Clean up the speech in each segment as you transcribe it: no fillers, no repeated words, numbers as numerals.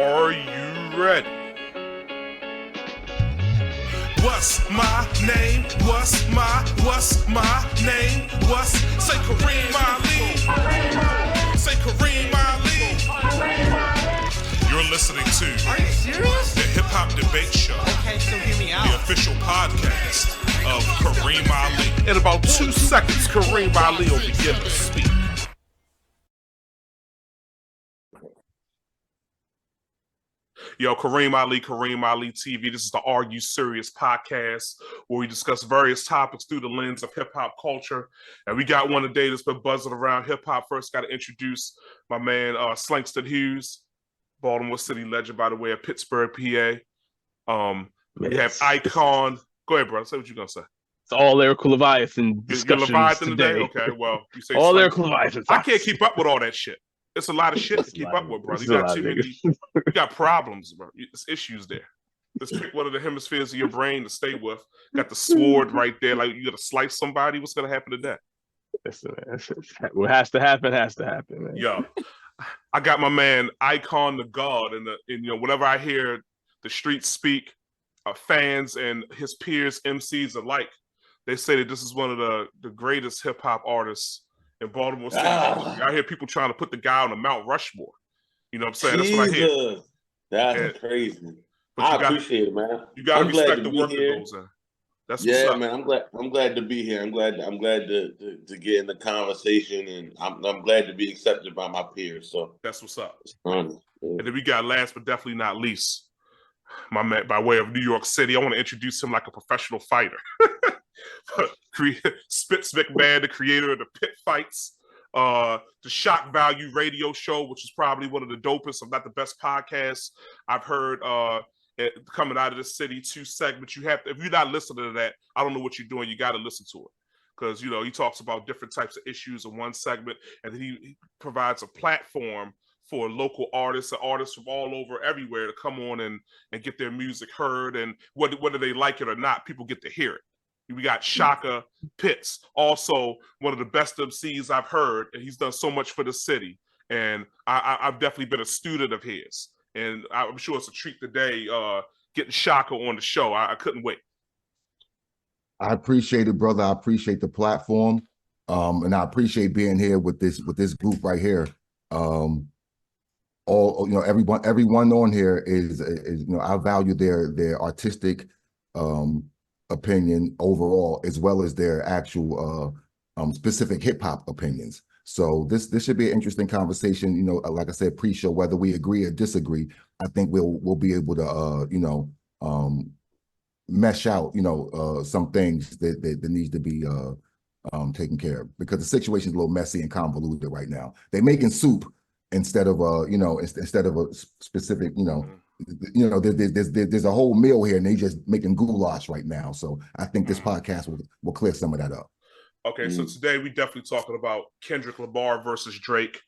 Are you ready? What's my name? What's my name? Say Kareem Ali. Say Kareem Ali. You're listening to Are you serious? the Hip Hop Debate Show. Okay, so hear me out. The official podcast of Kareem Ali. In about 2 seconds, Kareem Ali will begin to speak. Yo, Kareem Ali TV. This is the Are You Serious podcast where we discuss various topics through the lens of hip hop culture. And we got one today that's been buzzing around hip hop. First, got to introduce my man, Slangston Hughes, Baltimore City legend by the way of Pittsburgh, PA. We have Icon. Go ahead, bro. Say what you're going to say. It's all lyrical Leviathan discussions You're Leviathan today. Okay, well, you say all Slangston. lyrical Leviathan. I can't keep up with all that shit. It's a lot of shit to keep up with, bro. You got too many. You got problems, bro. There's issues there. Let's pick one of the hemispheres of your brain to stay with. Got the sword right there. Like you got to slice somebody. What's gonna happen to that? Listen, man. What has to happen, man. Yo, I got my man Icon the God, and you know, whenever I hear the streets speak, fans and his peers, MCs alike, they say that this is one of the greatest hip hop artists in Baltimore City. I hear people trying to put the guy on the Mount Rushmore. You know what I'm saying? Jesus. That's what I hear. That's crazy. I appreciate it, man. You gotta respect the work that goes in. That's what's up. Man. I'm glad to be here. I'm glad to get in the conversation, and I'm glad to be accepted by my peers. So that's what's up. And then we got last but definitely not least, my man by way of New York City. I want to introduce him like a professional fighter. Spitz McMahon, the creator of the Pit Fights, the Shock Value radio show, which is probably one of the dopest, if not the best podcasts I've heard coming out of the city. 2 segments. You have to, if you're not listening to that, I don't know what you're doing. You got to listen to it because you know he talks about different types of issues in one segment, and then he provides a platform for local artists and artists from all over everywhere to come on and get their music heard, and whether they like it or not, people get to hear it. We got Shaka Pitts, also one of the best MCs I've heard, and he's done so much for the city. And I've definitely been a student of his, and I'm sure it's a treat today getting Shaka on the show. I couldn't wait. I appreciate it, brother. I appreciate the platform, and I appreciate being here with this group right here. All you know, everyone on here is you know, I value their artistic opinion overall, as well as their actual specific hip hop opinions. So this should be an interesting conversation. You know, like I said, pre-show, whether we agree or disagree, I think we'll be able to you know, mesh out, you know, some things that needs to be taken care of, because the situation is a little messy and convoluted right now. They're making soup instead of you know, instead of a specific, you know. You know, there's a whole meal here, and they just making goulash right now. So I think this podcast will clear some of that up. Okay, so today we definitely talking about Kendrick Lamar versus Drake.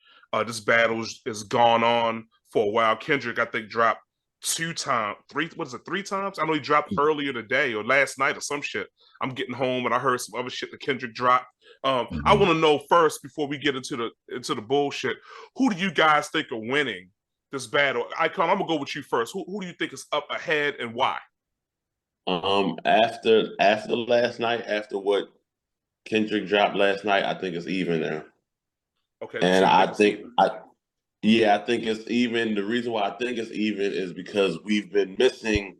This battle is gone on for a while. Kendrick, I think, dropped 3 times? I know he dropped earlier today or last night or some shit. I'm getting home and I heard some other shit that Kendrick dropped. I want to know first, before we get into the bullshit, who do you guys think are winning this battle? Icon, I'm gonna go with you first. Who do you think is up ahead and why? After last night, after what Kendrick dropped last night, I think it's even now. Okay. And I think it's even. The reason why I think it's even is because we've been missing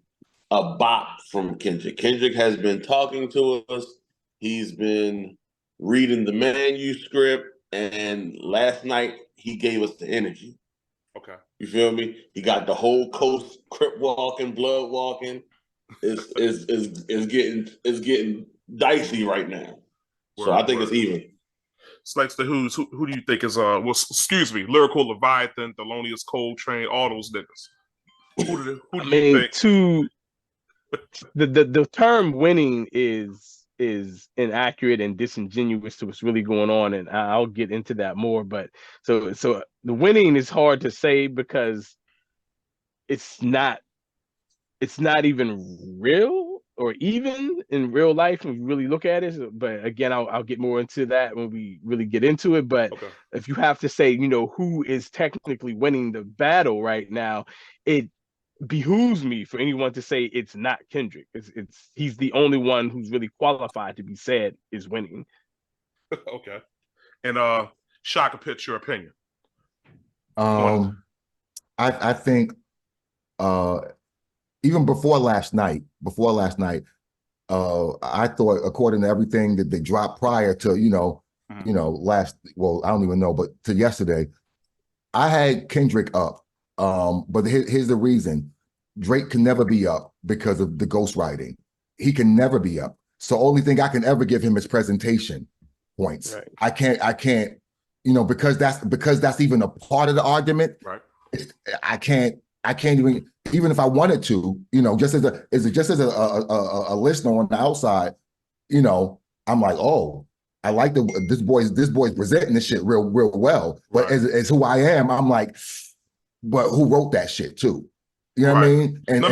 a bop from Kendrick. Kendrick has been talking to us. He's been reading the manuscript, and last night he gave us the energy. Okay. You feel me? He got the whole coast, crip walking, blood walking. Is getting dicey right now. So I think it's even. Slights the Who's. Who do you think is Lyrical Leviathan, Thelonious Coltrane, all those niggas. Who do you think? The term winning is inaccurate and disingenuous to what's really going on, and I'll get into that more. But so the winning is hard to say because it's not even real. or even in real life when we really look at it. But again, I'll get more into that when we really get into it. But Okay. if you have to say, who is technically winning the battle right now, it behooves me for anyone to say it's not Kendrick. He's the only one who's really qualified to be said is winning. Okay. And Shaka, pitch your opinion. I think even before last night, I thought, according to everything that they dropped prior to, I don't even know, but to yesterday, I had Kendrick up. But here's the reason. Drake can never be up because of the ghostwriting. He can never be up. So only thing I can ever give him is presentation points. Right. I can't, because that's even a part of the argument. Right. I can't even if I wanted to, just as a listener on the outside, I'm like, oh, I like this boy's presenting this shit real well. But right. as who I am, I'm like, but who wrote that shit too? You know what I mean? And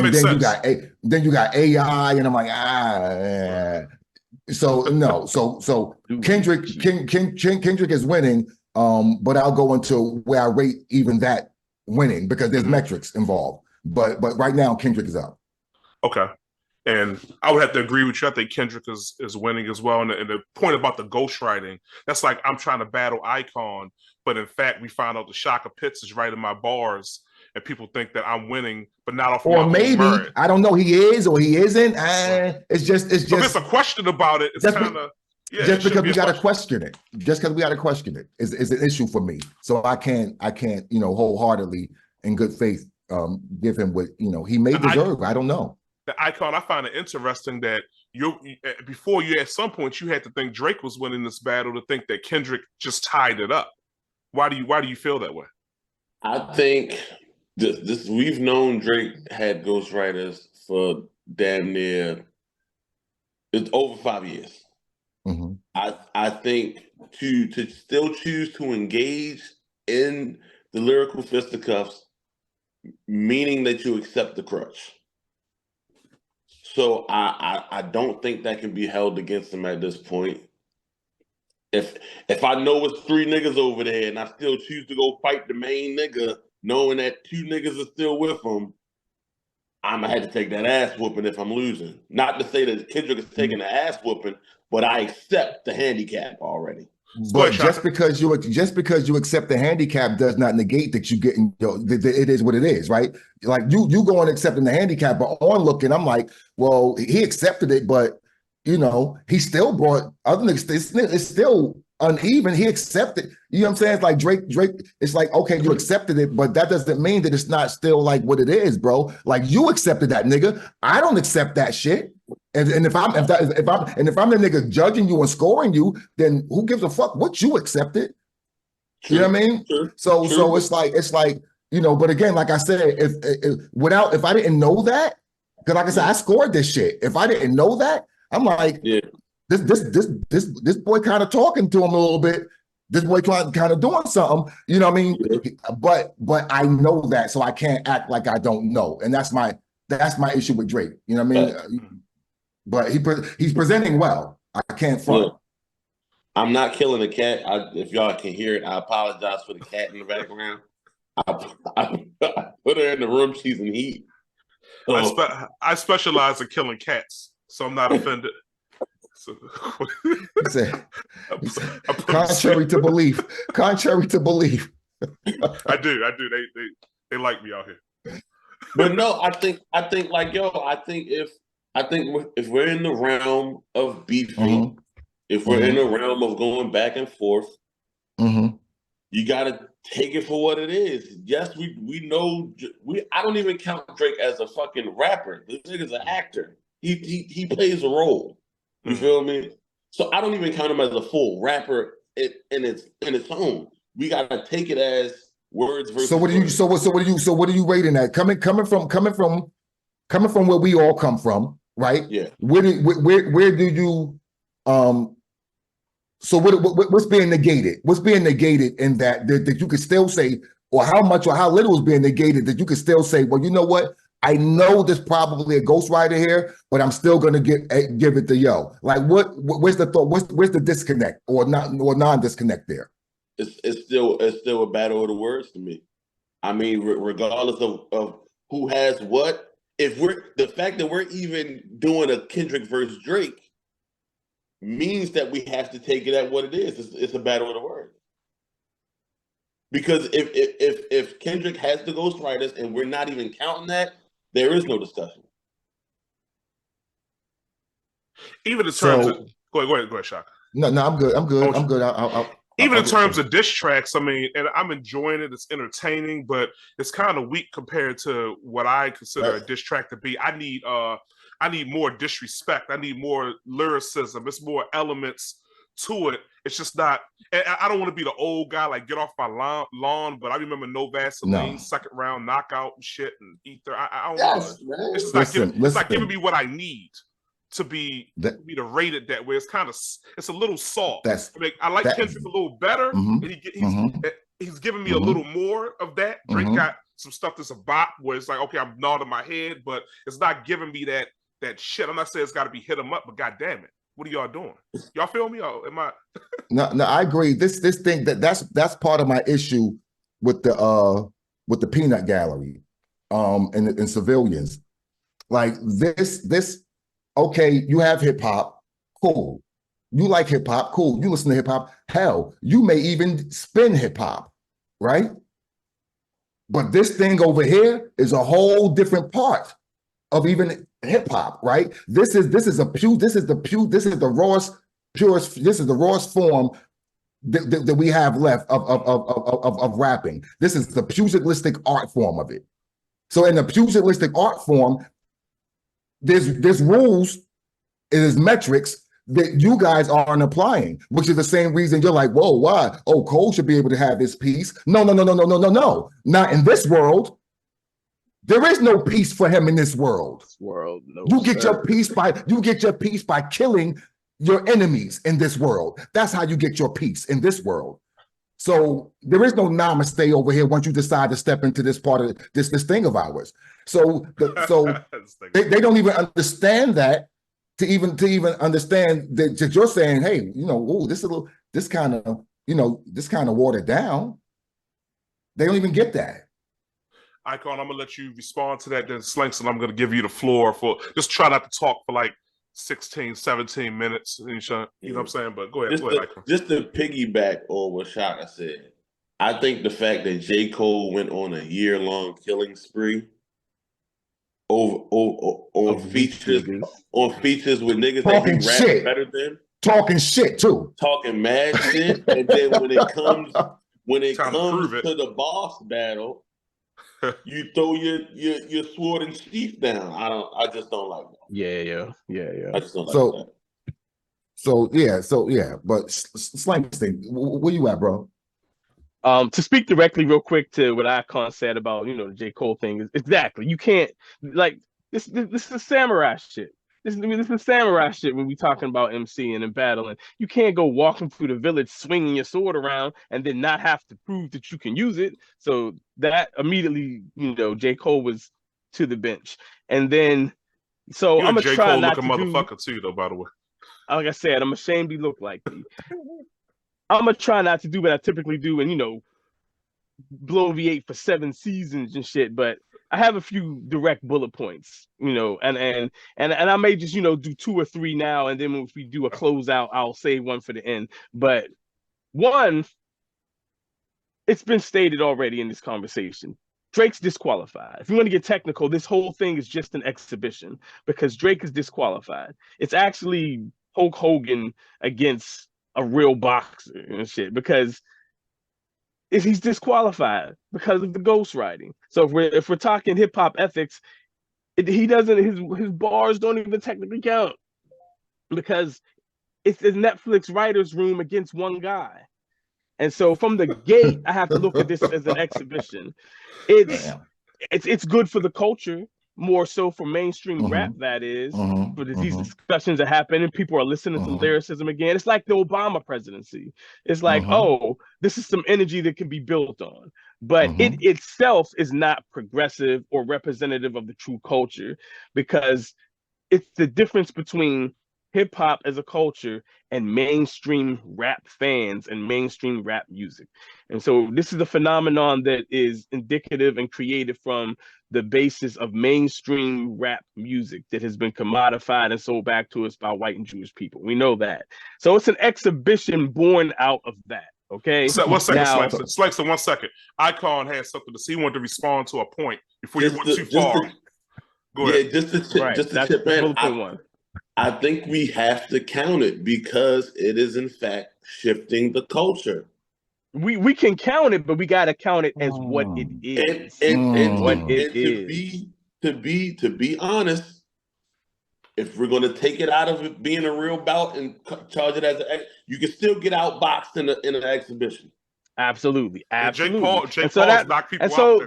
then you got AI, and I'm like, yeah. So no, so Kendrick is winning. But I'll go into where I rate even that winning because there's metrics involved. But right now Kendrick is up. Okay. And I would have to agree with you. I think Kendrick is winning as well. And the point about the ghostwriting, that's like I'm trying to battle Icon, but in fact, we find out the Shaka Pitts is writing my bars, and people think that I'm winning, but not off or my maybe own merit. I don't know. He is or he isn't. It's just. If it's a question about it, it's kind of. Yeah, just because we got to question it. Just because we got to question it is an issue for me. So I can't wholeheartedly in good faith give him what he may deserve. I don't know. The Icon, I find it interesting that before you at some point you had to think Drake was winning this battle to think that Kendrick just tied it up. Why do you feel that way? I think this we've known Drake had ghostwriters for damn near it's over 5 years. Mm-hmm. I think to still choose to engage in the lyrical fisticuffs, meaning that you accept the crutch. So I don't think that can be held against him at this point. If I know it's 3 niggas over there and I still choose to go fight the main nigga, knowing that 2 niggas are still with him, I'm gonna have to take that ass whooping if I'm losing. Not to say that Kendrick is taking the ass whooping, but I accept the handicap already. But just because you accept the handicap does not negate that you getting it is what it is, right? Like you go on accepting the handicap, but on looking, I'm like, well, he accepted it, but he still brought other niggas. It's still uneven. He accepted. You know what I'm saying? It's like Drake. It's like, okay, you accepted it, but that doesn't mean that it's not still like what it is, bro. Like you accepted that, nigga. I don't accept that shit. And if I'm the nigga judging you and scoring you, then who gives a fuck what you accepted? True. You know what I mean? True. So it's like But again, like I said, if I didn't know that, because like I said, I scored this shit. If I didn't know that, I'm like, this boy kind of talking to him a little bit. This boy kind of doing something. You know what I mean? Yeah. But I know that, so I can't act like I don't know, and that's my issue with Drake. You know what I mean? But he's presenting well. I can't front. Look, I'm not killing the cat. If y'all can hear it, I apologize for the cat in the background. I put her in the room. She's in heat. I specialize in killing cats, so I'm not offended. He said, contrary to belief. Contrary to belief. I do. They like me out here. But no, I think like if we're in the realm of beefing, if we're in the realm of going back and forth, you gotta take it for what it is. Yes, we know. I don't even count Drake as a fucking rapper. This nigga's an actor. He plays a role. You feel me? So I don't even count him as a full rapper in its own. We gotta take it as words versus. So what are you rating that? Coming from where we all come from, right? Yeah. Where do you So what's being negated? What's being negated in that you could still say, or how much or how little is being negated that you could still say, well, you know what? I know there's probably a ghostwriter here, but I'm still gonna give it to yo. Like, where's the thought? Where's the disconnect or non-disconnect there? It's still a battle of the words to me. I mean, regardless of who has what, if the fact that we're even doing a Kendrick versus Drake means that we have to take it at what it is. It's a battle of the words. Because if Kendrick has the ghostwriters and we're not even counting that, there is no discussion. Even in terms of go ahead, Shaka. No, I'm good. I'm good. Even in terms of diss tracks, I mean, and I'm enjoying it. It's entertaining, but it's kind of weak compared to what I consider a diss track to be. I need more disrespect. I need more lyricism. It's more elements to it. It's just not. I don't want to be the old guy like get off my lawn, but I remember No Vaseline, second round knockout and shit and Ether. I don't know. It's just it's not giving me what I need to be to rate it that way. It's kind of it's a little soft. I like Kendrick a little better. And he's giving me a little more of that. Drake got some stuff that's a bop where it's like, okay, I'm nodding my head, but it's not giving me that shit. I'm not saying it's got to be hit 'em up, but goddamn it, what are y'all doing? Y'all feel me? Or am I? No, I agree. This thing that's part of my issue with the peanut gallery, and civilians. Like this. Okay, you have hip hop, cool. You like hip hop, cool. You listen to hip hop. Hell, you may even spin hip hop, right? But this thing over here is a whole different part of even hip hop, right? This is the rawest form that we have left of rapping. This is the pugilistic art form of it. So in the pugilistic art form, there's rules, there's metrics that you guys aren't applying, which is the same reason you're like, whoa, why? Oh, Cole should be able to have his piece. No. Not in this world. There is no peace for him in this world. You get your peace by killing your enemies in this world. That's how you get your peace in this world. So there is no namaste over here once you decide to step into this part of this thing of ours. So they don't even understand that to even understand that you're saying, hey, this kind of watered down. They don't even get that. Icon, I'm gonna let you respond to that. Then Slankson, I'm gonna give you the floor for just try not to talk for like 16, 17 minutes. You know what I'm saying? But go ahead, Icon. Just to piggyback on what Shaka said, I think the fact that J. Cole went on a year-long killing spree on features with niggas talking that he shit better than, talking shit too, talking mad shit, and then when it comes to the boss battle, you throw your sword and sheath down. I just don't like that. Yeah. I just don't like that. So yeah. But Slang thing, where you at, bro? To speak directly real quick to what Icon said about, the J. Cole thing, is exactly, you can't, like, this is samurai shit. This is samurai shit when we talking about MCing and battling. You can't go walking through the village swinging your sword around and then not have to prove that you can use it. So that immediately, J. Cole was to the bench. And then, so I'm going to try not to do... motherfucker too, though, by the way. Like I said, I'm ashamed he looked like me. I'm going to try not to do what I typically do and, bloviate for 7 seasons and shit, but I have a few direct bullet points, and I may just, do 2 or 3 now, and then if we do a closeout, I'll save one for the end. But one, it's been stated already in this conversation. Drake's disqualified. If you want to get technical, this whole thing is just an exhibition because Drake is disqualified. It's actually Hulk Hogan against a real boxer and shit, because he's disqualified because of the ghostwriting. So if we're talking hip hop ethics, he doesn't, his bars don't even technically count because it's a Netflix writer's room against one guy. And so from the gate, I have to look at this as an exhibition. It's good for the culture. more so for mainstream rap, that is, for these discussions that happen and people are listening to lyricism again. It's like the Obama presidency. It's like, oh, this is some energy that can be built on. But it itself is not progressive or representative of the true culture, because it's the difference between hip hop as a culture and mainstream rap fans and mainstream rap music. And so this is a phenomenon that is indicative and created from the basis of mainstream rap music that has been commodified and sold back to us by white and Jewish people. We know that. So it's an exhibition born out of that. Okay. So, 1 second, now, Slankster, 1 second. Icon has something to say. He wanted to respond to a point before you went too far. Go ahead. Just to chip in. I think we have to count it because it is in fact shifting the culture. We can count it, but we got to count it as what it is. And what it is. To be honest, if we're going to take it out of it being a real bout and charge it as you can still get outboxed in an exhibition. Absolutely. Jake Paul knocked people out. So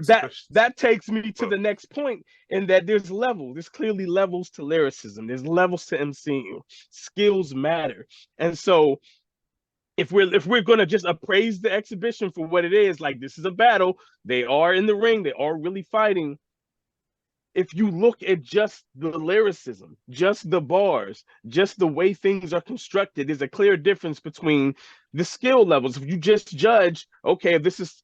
that takes me to the next point, in that there's levels. There's clearly levels to lyricism. There's levels to MCing. Skills matter. And so if we're gonna just appraise the exhibition for what it is, like this is a battle, they are in the ring, they are really fighting. If you look at just the lyricism, just the bars, just the way things are constructed, there's a clear difference between the skill levels. If you just judge, okay, this is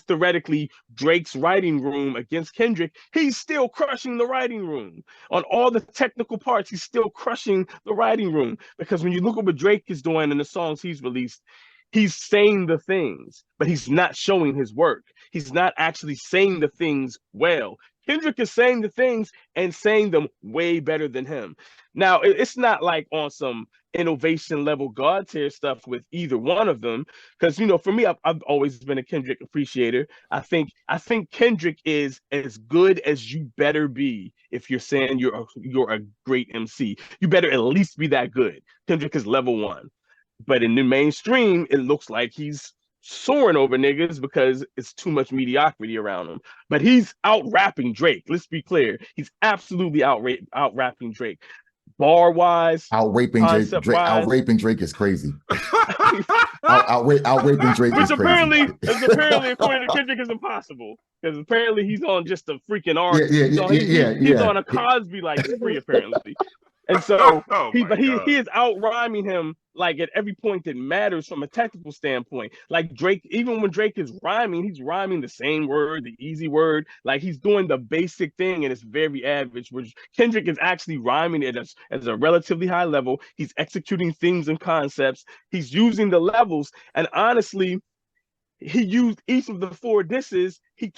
theoretically Drake's writing room against Kendrick, he's still crushing the writing room. On all the technical parts, he's still crushing the writing room. Because when you look at what Drake is doing in the songs he's released, he's saying the things, but he's not showing his work. He's not actually saying the things well. Kendrick is saying the things and saying them way better than him. Now, it's not like on some innovation level God tier stuff with either one of them, because for me, I've always been a Kendrick appreciator. I think Kendrick is as good as you better be if you're saying you're a great MC. You better at least be that good. Kendrick is level 1, but in the mainstream, it looks like he's soaring over niggas because it's too much mediocrity around him. But he's out rapping Drake. Let's be clear. He's absolutely out rapping Drake. Bar wise, out raping Drake is crazy. out raping Drake is crazy. Which apparently, according to Kendrick, is impossible, because apparently he's on just a freaking artist. He's on a Cosby like spree apparently. And so he is out rhyming him like at every point that matters from a technical standpoint. Like Drake, even when Drake is rhyming, he's rhyming the same word, the easy word. Like he's doing the basic thing, and it's very average. Which Kendrick is actually rhyming it as a relatively high level. He's executing things and concepts. He's using the levels, and honestly, he used each of the 4 disses. He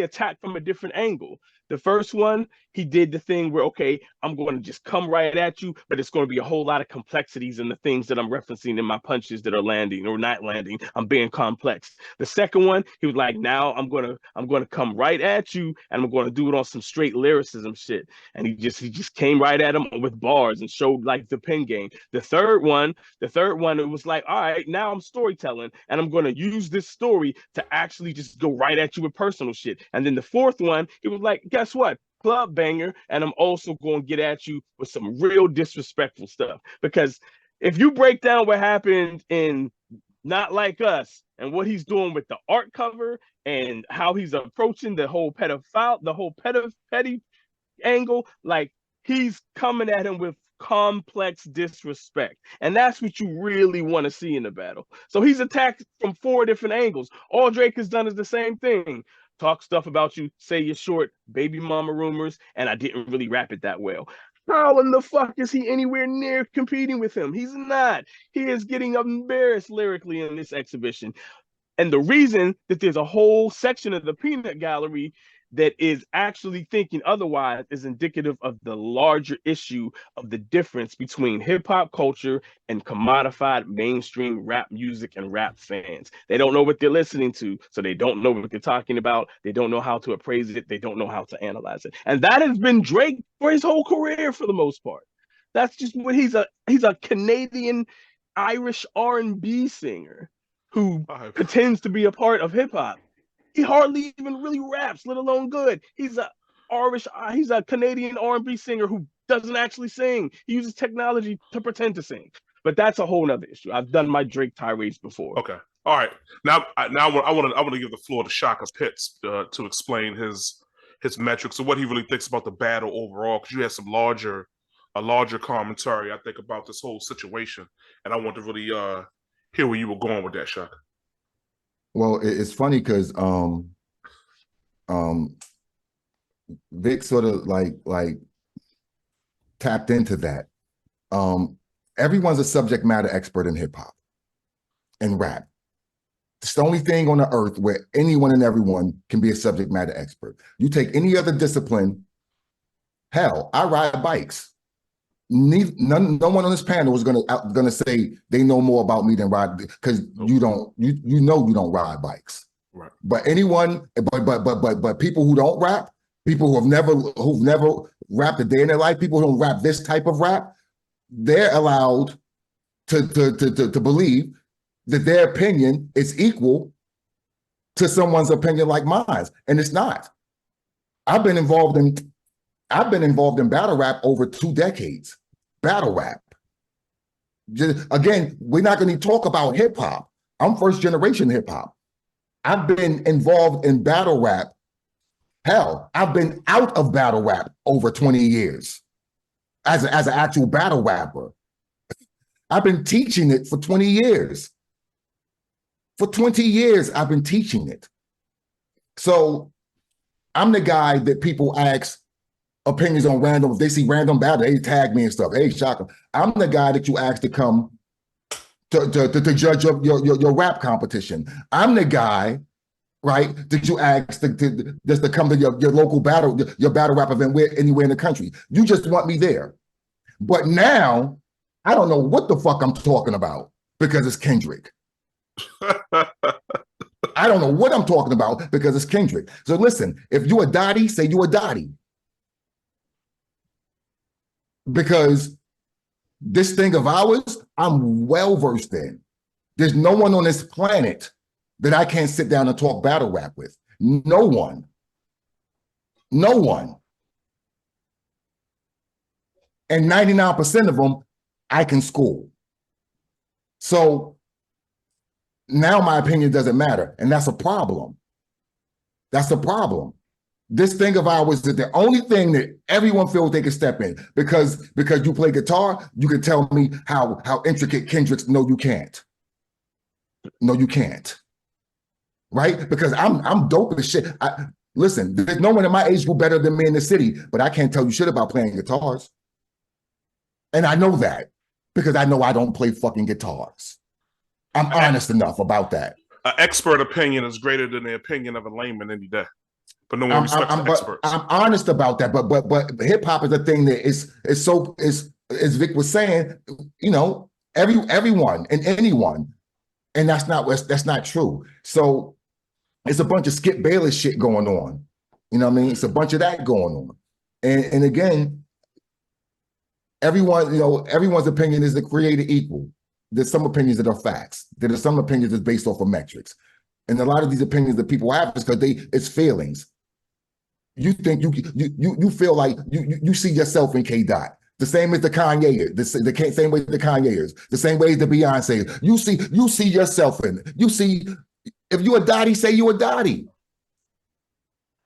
attacked from a different angle. The first one, he did the thing where, okay, I'm going to just come right at you, but it's going to be a whole lot of complexities in the things that I'm referencing in my punches that are landing or not landing. I'm being complex. The second one, he was like, now I'm going to come right at you, and I'm going to do it on some straight lyricism shit. And he just came right at him with bars and showed like the pen game. The third one, it was like, all right, now I'm storytelling, and I'm going to use this story to actually just go right at you with personal shit. And then the fourth one, it was like, guess what? Club banger, and I'm also going to get at you with some real disrespectful stuff. Because if you break down what happened in Not Like Us and what he's doing with the art cover and how he's approaching the whole petty angle, like he's coming at him with complex disrespect, and that's what you really want to see in the battle. So he's attacked from 4 different angles. All Drake has done is the same thing: talk stuff about you, say you're short, baby mama rumors, and I didn't really rap it that well. How in the fuck is he anywhere near competing with him? He's not. He is getting embarrassed lyrically in this exhibition. And the reason that there's a whole section of the peanut gallery that is actually thinking otherwise is indicative of the larger issue of the difference between hip-hop culture and commodified mainstream rap music and rap fans. They don't know what they're listening to, so they don't know what they're talking about. They don't know how to appraise it. They don't know how to analyze it. And that has been Drake for his whole career for the most part. That's just what he's a Canadian Irish R&B singer who pretends to be a part of hip-hop. He hardly even really raps, let alone good. He's a he's a Canadian R&B singer who doesn't actually sing. He uses technology to pretend to sing. But that's a whole nother issue. I've done my Drake tirades before. Okay. All right. Now I want to give the floor to Shaka Pitts to explain his metrics and what he really thinks about the battle overall, because you had a larger commentary, I think, about this whole situation. And I want to really hear where you were going with that, Shaka. Well, it's funny because Vic sort of like tapped into that. Everyone's a subject matter expert in hip hop and rap. It's the only thing on the earth where anyone and everyone can be a subject matter expert. You take any other discipline, hell, I ride bikes. No one on this panel is gonna say they know more about me than ride, because you don't ride bikes. Right. But anyone, but people who don't rap, people who've never rapped a day in their life, people who don't rap this type of rap, they're allowed to believe that their opinion is equal to someone's opinion like mine, and it's not. I've been involved in battle rap over 2 decades. Battle rap. Again, we're not going to talk about hip hop. I'm first generation hip hop. I've been involved in battle rap. Hell, I've been out of battle rap over 20 years as an actual battle rapper. I've been teaching it for 20 years. For 20 years, I've been teaching it. So I'm the guy that people ask opinions on random. If they see random battle, they tag me and stuff. Hey, Shaka. I'm the guy that you ask to come to judge your rap competition. I'm the guy, right, that you ask to come to your local battle rap event anywhere in the country. You just want me there. But now, I don't know what the fuck I'm talking about because it's Kendrick. I don't know what I'm talking about because it's Kendrick. So listen, if you a Dottie, say you a Dottie. Because this thing of ours, I'm well versed in. There's no one on this planet that I can't sit down and talk battle rap with. No one. No one. And 99% of them, I can school. So now my opinion doesn't matter, and that's a problem. That's a problem. This thing of ours is the only thing that everyone feels they can step in. Because you play guitar, you can tell me how intricate Kendrick's. No, you can't. No, you can't. Right? Because I'm dope as shit. Listen, there's no one in my age group better than me in the city, but I can't tell you shit about playing guitars. And I know that because I know I don't play fucking guitars. I'm honest enough about that. An expert opinion is greater than the opinion of a layman any day. But no one respects experts. I'm honest about that. But hip hop is a thing that is as Vic was saying, you know, everyone and anyone, and that's not true. So it's a bunch of Skip Bayless shit going on. You know what I mean? It's a bunch of that going on. And again, everyone's opinion is the created equal. There's some opinions that are facts. There are some opinions that's based off of metrics. And a lot of these opinions that people have is because it's feelings. You think you feel like you see yourself in K. Dot. The same as the Kanye, the same way the Kanye is, the same way as the Beyonce is. You see yourself in it. You see, if you a Dottie, say you a Dottie.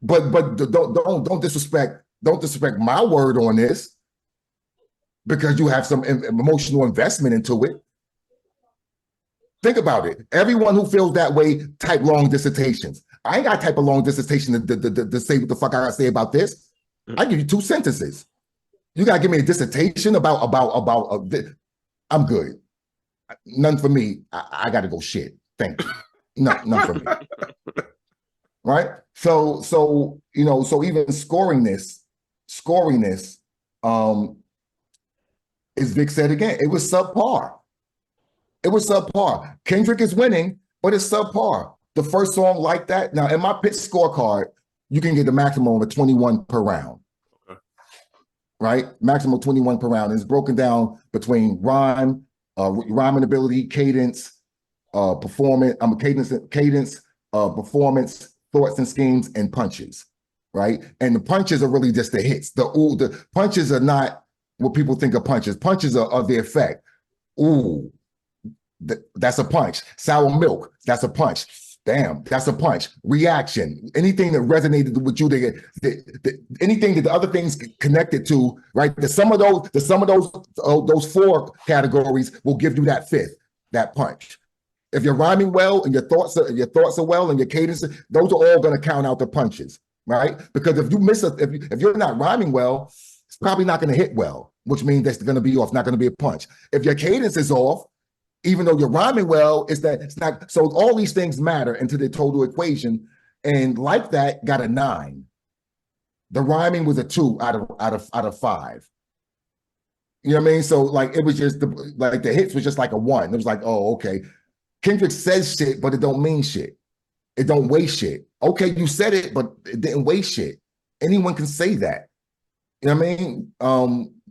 But don't disrespect my word on this because you have some emotional investment into it. Think about it. Everyone who feels that way type long dissertations. I ain't got to type a long dissertation to say what the fuck I gotta say about this. I give you 2 sentences. You gotta give me a dissertation about I'm good. None for me. I gotta go shit. Thank you. None for me. Right? So even scoring this, as Vic said again, it was subpar. It was subpar. Kendrick is winning, but it's subpar. The first song like that. Now, in my pitch scorecard, you can get the maximum of 21 per round. Okay. Right? Maximum 21 per round. It's broken down between rhyming ability, cadence, performance, performance, thoughts and schemes, and punches. right? And the punches are really just the hits. The punches are not what people think of punches. Punches are the effect. Ooh, that's a punch. Sour milk, that's a punch. Damn, that's a punch. Reaction, anything that resonated with you, anything that the other things connected to, right? The sum of those four categories will give you that fifth, that punch. If you're rhyming well and your thoughts are well and your cadence, those are all going to count out the punches, right? Because if you miss if you're not rhyming well, it's probably not going to hit well, which means that's going to be off, not going to be a punch. If your cadence is off, even though you're rhyming well, it's not. So all these things matter into the total equation, and like that got a 9. The rhyming was a 2 out of 5. You know what I mean? So like it was just the hits was just like a 1. It was like, oh, okay. Kendrick says shit, but it don't mean shit. It don't weigh shit. Okay, you said it, but it didn't weigh shit. Anyone can say that. You know what I mean?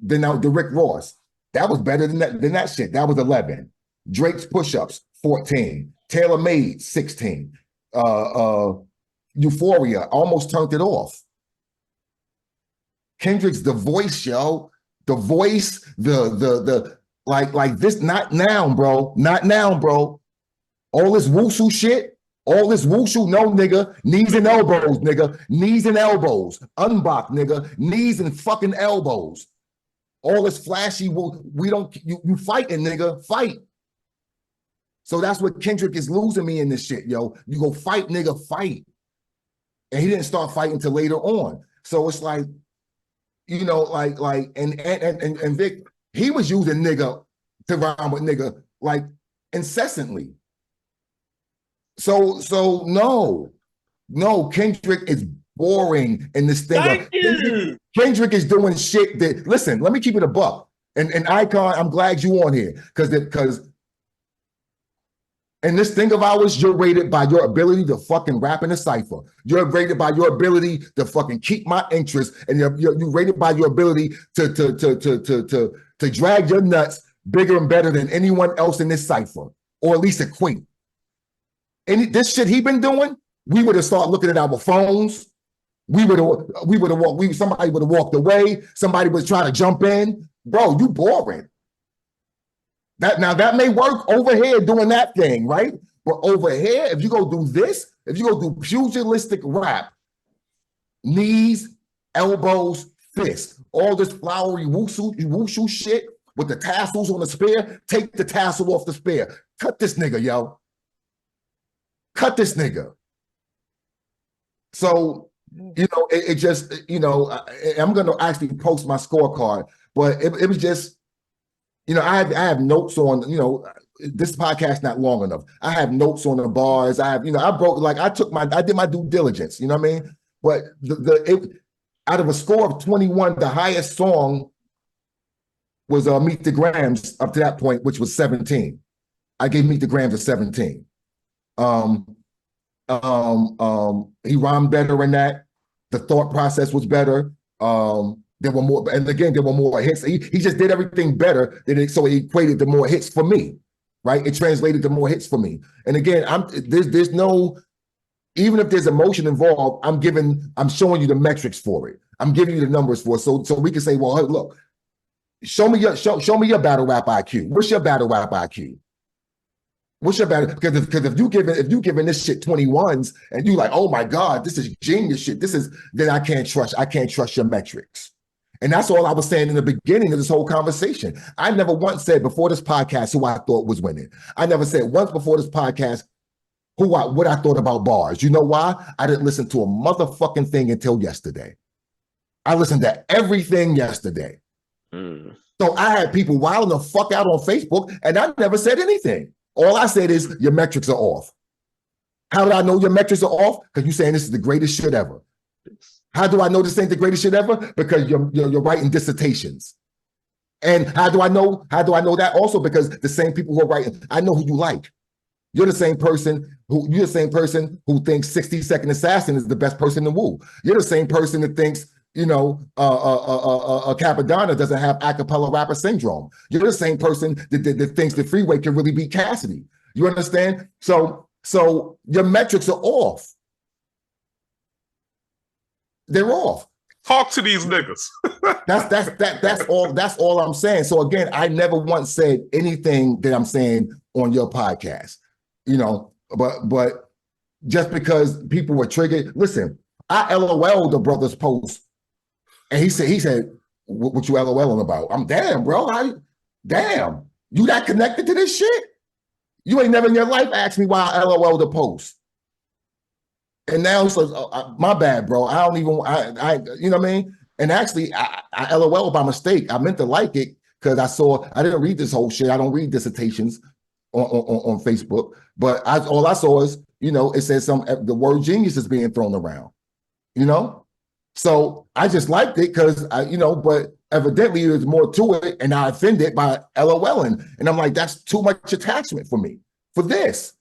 Then now the Rick Ross, that was better than that shit. That was 11. Drake's push-ups, 14. Taylor Made, 16. Euphoria, almost turned it off. Kendrick's The Voice, yo. The Voice, the like this, not now, bro. Not now, bro. All this wushu shit, all this wushu, no, nigga. Knees and elbows, nigga. Knees and elbows. Unblock, nigga. Knees and fucking elbows. All this flashy, you fighting, nigga. Fight. So that's what Kendrick is losing me in this shit, yo. You go fight, nigga, fight. And he didn't start fighting until later on. So it's like, you know, and Vic, he was using nigga to rhyme with nigga like incessantly. So no, Kendrick is boring in this thing. Thank you. Kendrick is doing shit that, listen, let me keep it a buck. And Icon, I'm glad you on here because in this thing of ours, you're rated by your ability to fucking rap in a cipher. You're rated by your ability to fucking keep my interest, and you're rated by your ability to drag your nuts bigger and better than anyone else in this cipher, or at least equate. And this shit he been doing, we would have started looking at our phones. Somebody would have walked away. Somebody was trying to jump in. Bro, you boring. That may work over here doing that thing, right? But over here, if you go do this, if you go do pugilistic rap, knees, elbows, fists, all this flowery wushu shit with the tassels on the spear, take the tassel off the spear. Cut this nigga, yo. Cut this nigga. So, you know, it just, you know, I'm going to actually post my scorecard, but it was just, you know, I have notes on, you know, this podcast not long enough. I have notes on the bars. I have, you know, I did my due diligence, you know what I mean? But out of a score of 21, the highest song was Meet the Grams up to that point, which was 17. I gave Meet the Grams a 17. He rhymed better in that. The thought process was better. There were more, and again, there were more hits. He just did everything better so it equated to more hits for me, right? It translated to more hits for me. And again, there's no, even if there's emotion involved, I'm showing you the metrics for it. I'm giving you the numbers for it, so we can say, well, hey, look, show me your battle rap IQ. What's your battle rap IQ? What's your battle? Because if you giving this shit 21s and you like, oh my God, this is genius shit. Then I can't trust your metrics. And that's all I was saying in the beginning of this whole conversation. I never once said before this podcast who I thought was winning. I never said once before this podcast what I thought about bars. You know why? I didn't listen to a motherfucking thing until yesterday. I listened to everything yesterday. So I had people wilding the fuck out on Facebook, and I never said anything. All I said is your metrics are off. How did I know your metrics are off? Because you're saying this is the greatest shit ever. How do I know this ain't the greatest shit ever? Because you're writing dissertations. And how do I know that? Also because the same people who are writing, I know who you like. You're the same person who thinks 60-Second Assassin is the best person in Woo. You're the same person that thinks, you know, Capadonna doesn't have a cappella rapper syndrome. You're the same person that thinks the Freeway can really beat Cassidy. You understand? So your metrics are off. they're off. Talk to these niggas. That's all I'm saying. So again, I never once said anything that I'm saying on your podcast, but just because people were triggered, listen, I LOL'd the brother's post, and he said, what you LOLing about? I'm damn, bro. Damn, you that connected to this shit? You ain't never in your life asked me why I LOL'd the post. And now it's like, my bad, bro. I don't even, you know what I mean? And actually, I LOL by mistake. I meant to like it because I didn't read this whole shit. I don't read dissertations on Facebook. But all I saw is, it says the word genius is being thrown around, So I just liked it because, but evidently there's more to it. And I offended by LOLing. And I'm like, that's too much attachment for me for this.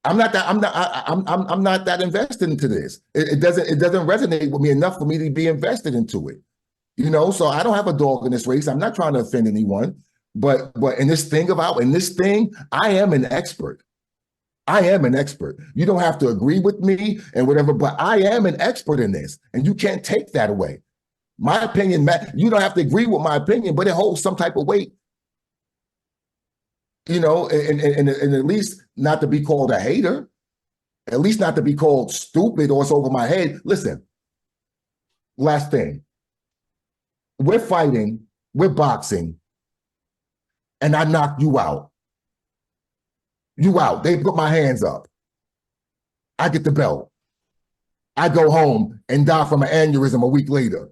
I'm not that invested into this. It doesn't resonate with me enough for me to be invested into it. So I don't have a dog in this race. I'm not trying to offend anyone, but in this thing, I am an expert. I am an expert. You don't have to agree with me and whatever, but I am an expert in this, and you can't take that away. My opinion, you don't have to agree with my opinion, but it holds some type of weight. And at least not to be called a hater, at least not to be called stupid or it's over my head. Listen, last thing. We're fighting, we're boxing, and I knock you out. You out. They put my hands up. I get the belt. I go home and die from an aneurysm a week later.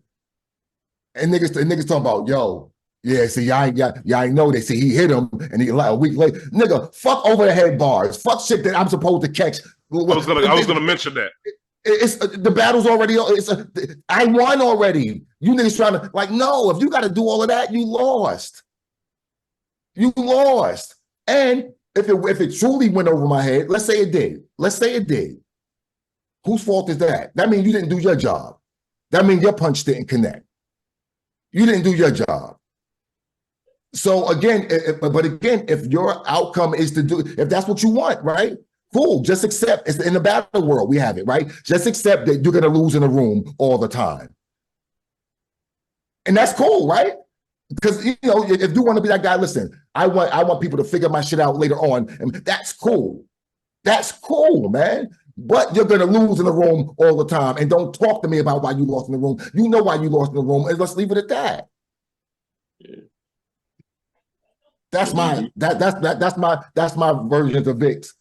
And niggas talking about, yo, yeah, see, y'all ain't know they see he hit him and he like a week later. Nigga, fuck over the head bars. Fuck shit that I'm supposed to catch. I was gonna mention that. It's the battle's already. I won already. You niggas trying to no. If you got to do all of that, you lost. You lost. And if it truly went over my head, let's say it did. Whose fault is that? That means you didn't do your job. That means your punch didn't connect. You didn't do your job. So again, if your outcome is if that's what you want, right? Cool, just accept. It's in the battle world, we have it, right? Just accept that you're gonna lose in a room all the time. And that's cool, right? Because if you want to be that guy, listen, I want people to figure my shit out later on, and that's cool. That's cool, man. But you're gonna lose in the room all the time, and don't talk to me about why you lost in the room. You know why you lost in the room, and let's leave it at that. Yeah. That's my version of Vic's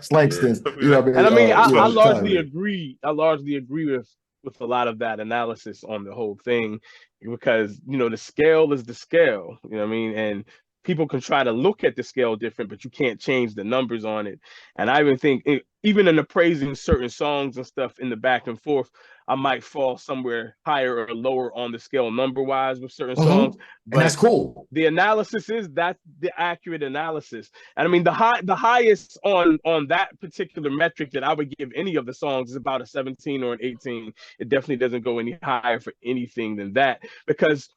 Slangston. And I mean, I largely agree. I largely agree with a lot of that analysis on the whole thing, because the scale is the scale. You know what I mean? And people can try to look at the scale different, but you can't change the numbers on it. And I even think, even in appraising certain songs and stuff in the back and forth, I might fall somewhere higher or lower on the scale number-wise with certain songs. But and that's cool. The analysis that's the accurate analysis. And I mean, the highest on that particular metric that I would give any of the songs is about a 17 or an 18. It definitely doesn't go any higher for anything than that. Because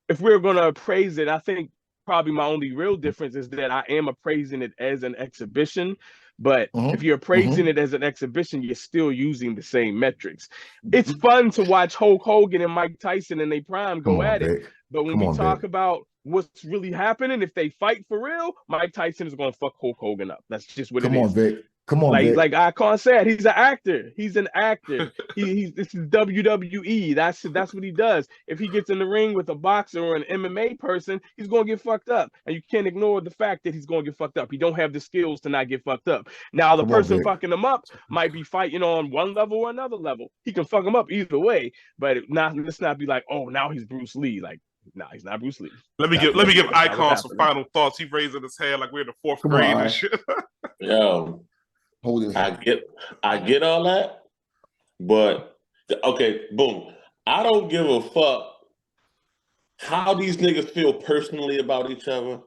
if we're going to appraise it, I think probably my only real difference is that I am appraising it as an exhibition. But if you're appraising it as an exhibition, you're still using the same metrics. It's fun to watch Hulk Hogan and Mike Tyson in their prime go at it. But when we talk about what's really happening, if they fight for real, Mike Tyson is going to fuck Hulk Hogan up. That's just what it is. Come on, Vic. Come on, Vic. Like Icon said, he's an actor. He's an actor. This is WWE. That's what he does. If he gets in the ring with a boxer or an MMA person, he's gonna get fucked up. And you can't ignore the fact that he's gonna get fucked up. He don't have the skills to not get fucked up. Now the person fucking him up might be fighting on one level or another level. He can fuck him up either way. But let's not be like, oh, now he's Bruce Lee. Like, nah, he's not Bruce Lee. Let me give Icon some final thoughts. He raising his hand like we're in the fourth grade and shit. Yo. I get all that, but okay, boom. I don't give a fuck how these niggas feel personally about each other.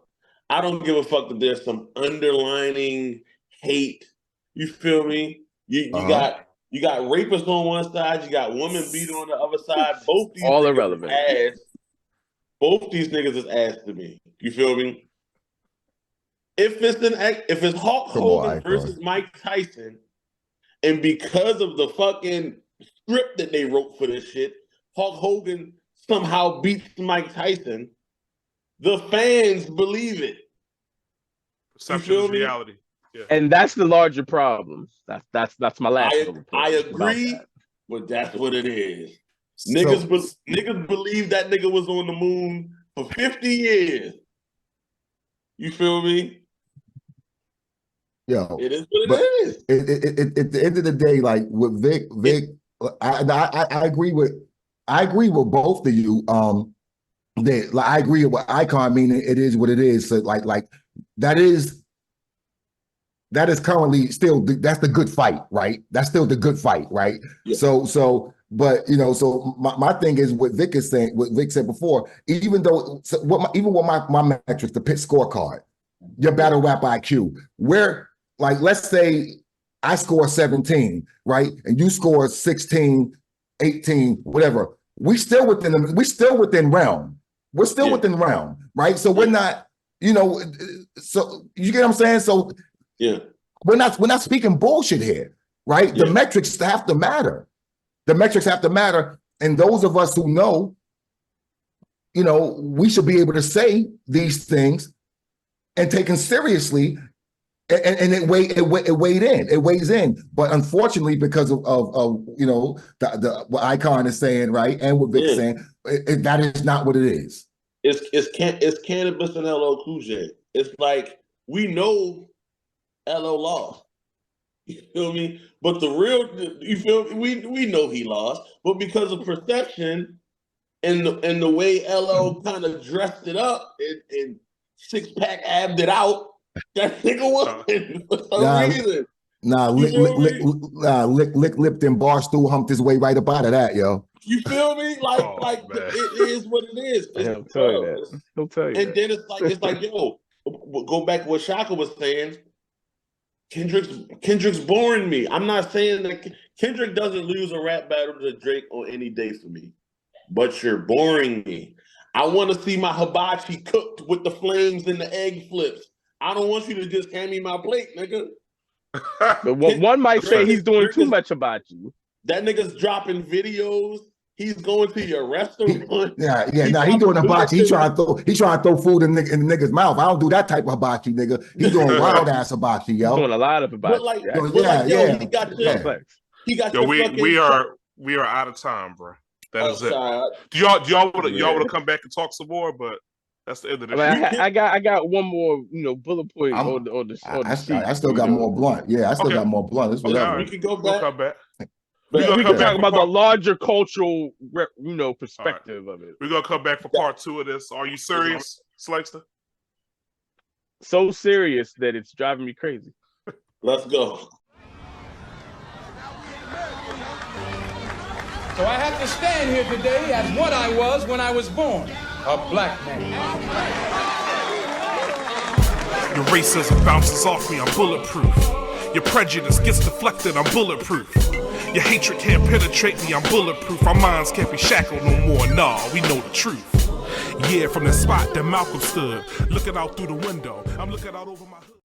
I don't give a fuck that there's some underlining hate. You feel me? You got rapists on one side, you got women beating on the other side. Both these all irrelevant. Both these niggas is ass to me. You feel me? If it's Hulk Hogan versus Mike Tyson, And because of the fucking script that they wrote for this shit, Hulk Hogan somehow beats Mike Tyson. The fans believe it. Perception is reality. Yeah. And that's the larger problem. That's my last bullet point. I agree, but that's what it is. Niggas believe that nigga was on the moon for 50 years. You feel me? Yo, it is what it is. At the end of the day, like with Vic, I agree with both of you. I agree with Icon, meaning it is what it is. So like that is currently still that's the good fight, right? That's still the good fight, right? Yeah. So but so my thing is what Vic is saying, what Vic said before, even with my metrics, the pit scorecard, your battle rap IQ, where like let's say I score 17, right? And you score 16, 18, whatever. We still within realm. We're still within realm, right? So we're not, so you get what I'm saying? So yeah, we're not speaking bullshit here, right? Yeah. The metrics have to matter. The metrics have to matter. And those of us who know, we should be able to say these things and taken seriously. And it weighs in. But unfortunately, because of what Icon is saying, right, and what Vic's saying, that is not what it is. It's Cannabis and LL Cool J. It's like we know LL lost. You feel me? But you feel me? We know he lost, but because of perception and the way LL kind of dressed it up and six-pack abbed it out. That nigga won for some reason. Lipped and Barstool humped his way right up out of that, yo. You feel me? It is what it is. He'll tell you that. He'll tell you. And then it's like, yo, go back to what Shaka was saying. Kendrick's boring me. I'm not saying that Kendrick doesn't lose a rap battle to Drake on any day for me, but you're boring me. I want to see my hibachi cooked with the flames and the egg flips. I don't want you to just hand me my plate, nigga. But one might say he's doing too much hibachi. That nigga's dropping videos. He's going to your restaurant. He doing hibachi. He trying to throw food in the nigga's mouth. I don't do that type of hibachi, nigga. He's doing wild ass hibachi, yo. He's doing a lot of hibachi. He got your we are out of time, bro. That is it. Do y'all want to come back and talk some more? But that's the end of the show. I got one more, bullet point on the I still got more blunt. Yeah, I still got more blunt. It's whatever. We can go back. We'll come back. We can talk about the larger cultural, perspective of it. We're gonna come back for part 2 of this. Are you serious, Slakester? So serious that it's driving me crazy. Let's go. So I have to stand here today as what I was when I was born, a black man. Your racism bounces off me, I'm bulletproof. Your prejudice gets deflected, I'm bulletproof. Your hatred can't penetrate me, I'm bulletproof. Our minds can't be shackled no more, nah, we know the truth. Yeah, from the spot that Malcolm stood, looking out through the window, I'm looking out over my hood.